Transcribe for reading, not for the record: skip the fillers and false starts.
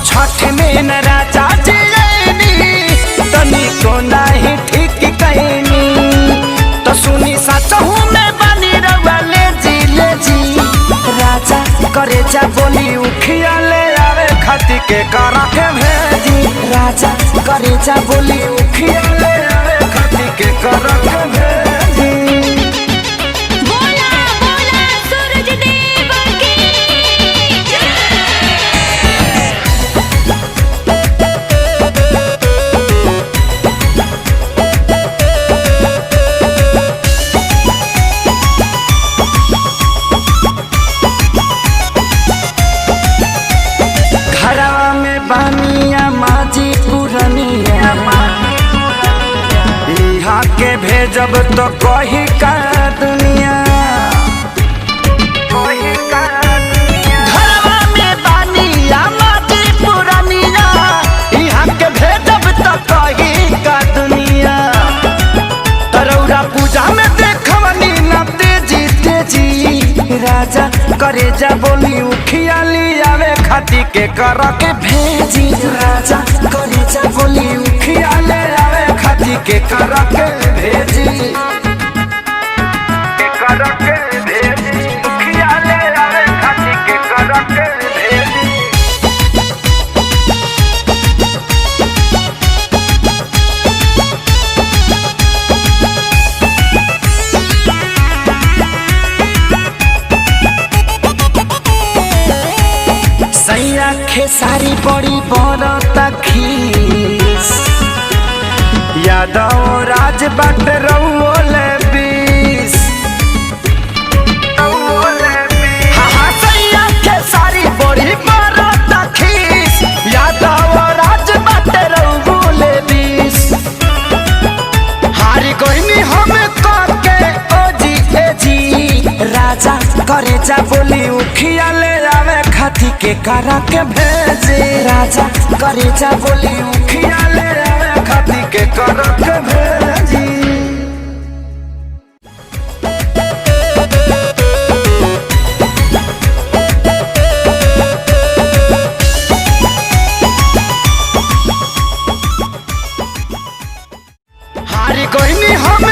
छठ में न राजा जियनी तनी को नहीं ठीक कहनी तो सुनी सचहू में बनी रवा ले जी राजा करे जा बोली उखिया ले आवे खती के करा के भेजी राजा करे जा बोली उखिया ले आवे खती के करा के भेजी। बानिया माजी पुरनिया यहाँ के भेजब तो कही का दुनिया घरवा में बानिया माजी पुरनिया यहाँ के भेजब तो कही का दुनिया तरौरा पूजा में देखवनी ना तेजी तेजी राजा करे जा बोली उखिया लियावे खाती के कर के भेजी राजा करे जा बोली उखिया ले आवे खाती के कर के भेजी उखिया ले आवे खाती के कर के भेजी। सैया खेसारी बड़ी बरता खीस यादव राज बाट रउले बीस हाँ सैया खेसारी बड़ी बरता खीस यादव राज बाट रउले बीस हारी कोई हम करके ओजी एजी राजा करे जा बोली उखिया ले आवे खाती के करा के भेजे राजा करे जा बोली उखिया ले आवे खाती के करा के भेजी। हारी कोई हम